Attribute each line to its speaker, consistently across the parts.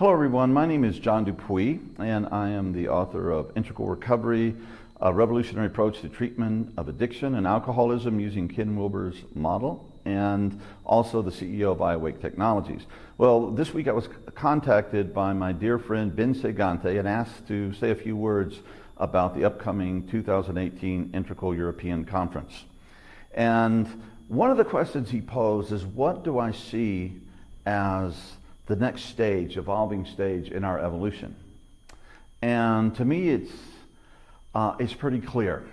Speaker 1: Hello everyone, my name is John Dupuy and I am the author of Integral Recovery, a revolutionary approach to treatment of addiction and alcoholism using Ken Wilber's model, and also the CEO of iAwake Technologies. Well, this week I was contacted by my dear friend Ben Segante and asked to say a few words about the upcoming 2018 Integral European Conference. And one of the questions he posed is, what do I see as the next stage, evolving stage in our evolution? And to me, it's pretty clear.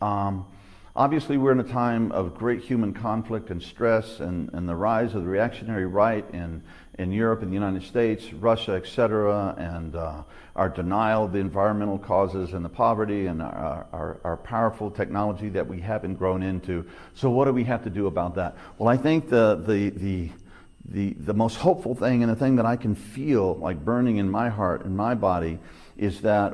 Speaker 1: Obviously, we're in a time of great human conflict and stress, and the rise of the reactionary right in Europe and the United States, Russia, etc., and our denial of the environmental causes and the poverty and our powerful technology that we haven't grown into. So what do we have to do about that? Well, I think the most hopeful thing, and the thing that I can feel like burning in my heart and my body, is that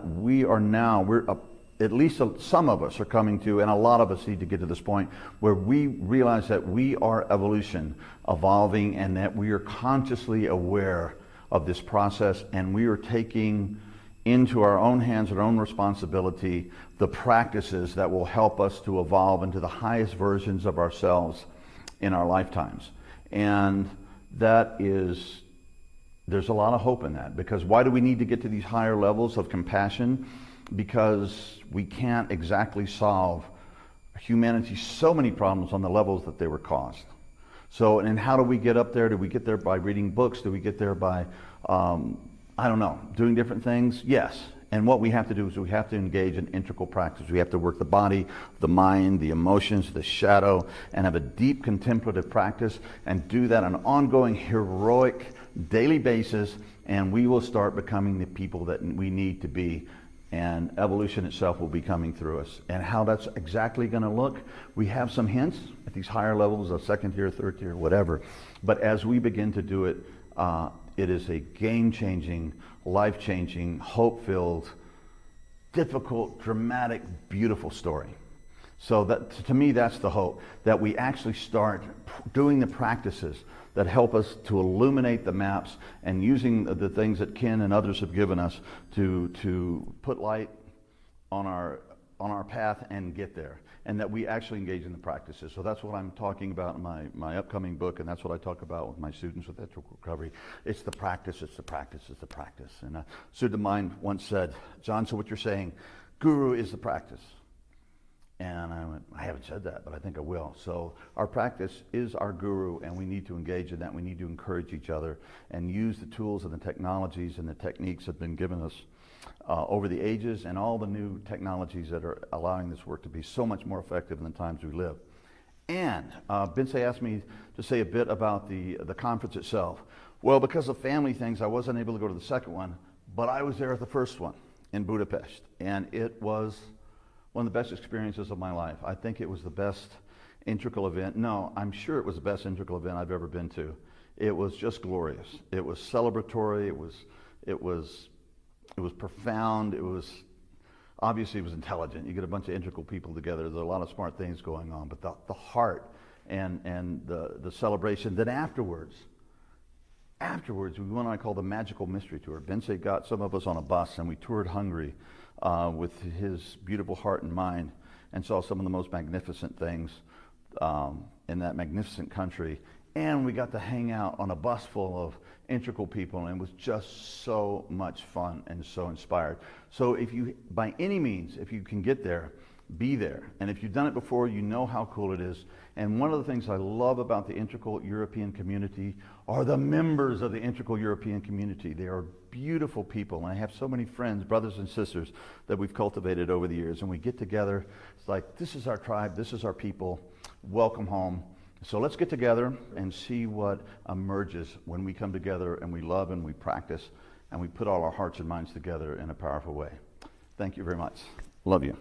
Speaker 1: at least some of us are coming to, and a lot of us need to get to this point where we realize that we are evolution, evolving, and that we are consciously aware of this process, and we are taking into our own hands and our own responsibility the practices that will help us to evolve into the highest versions of ourselves in our lifetimes. And there's a lot of hope in that, because why do we need to get to these higher levels of compassion? Because we can't exactly solve humanity's so many problems on the levels that they were caused. So, and how do we get up there? Do we get there by reading books? Do we get there by, I don't know, doing different things? Yes. And what we have to do is we have to engage in integral practice. We have to work the body, the mind, the emotions, the shadow, and have a deep contemplative practice, and do that on an ongoing, heroic, daily basis, and we will start becoming the people that we need to be, and evolution itself will be coming through us. And how that's exactly going to look, we have some hints at these higher levels of second tier, third tier, whatever. But as we begin to do it, it is a game-changing, life-changing, hope-filled, difficult, dramatic, beautiful story. So that, to me, that's the hope, that we actually start doing the practices that help us to illuminate the maps, and using the things that Ken and others have given us to put light on our path and get there, and that we actually engage in the practices. So that's what I'm talking about in my upcoming book, and that's what I talk about with my students with Integral Recovery. It's the practice, it's the practice, it's the practice. And a student of mine once said, "John, so what you're saying, guru is the practice." And I went, I haven't said that, but I think I will. So our practice is our guru, and we need to engage in that. We need to encourage each other and use the tools and the technologies and the techniques that have been given us over the ages, and all the new technologies that are allowing this work to be so much more effective in the times we live. And Bince asked me to say a bit about the conference itself. Well, because of family things, I wasn't able to go to the second one, but I was there at the first one in Budapest, and it was one of the best experiences of my life. I think it was the best integral event. No, I'm sure it was the best integral event I've ever been to. It was just glorious. It was celebratory. It was profound. Obviously it was intelligent. You get a bunch of integral people together. There's a lot of smart things going on, but the heart and the celebration. Then afterwards, we went on what I call the magical mystery tour. Bince got some of us on a bus, and we toured Hungary with his beautiful heart and mind, and saw some of the most magnificent things in that magnificent country. And we got to hang out on a bus full of integral people, and it was just so much fun and so inspired. So if you, by any means, if you can get there, be there. And if you've done it before, you know how cool it is. And one of the things I love about the Integral European community are the members of the Integral European community. They are beautiful people, and I have so many friends, brothers and sisters, that we've cultivated over the years. And we get together, it's like, this is our tribe, this is our people, welcome home. So let's get together and see what emerges when we come together and we love and we practice and we put all our hearts and minds together in a powerful way. Thank you very much. Love you.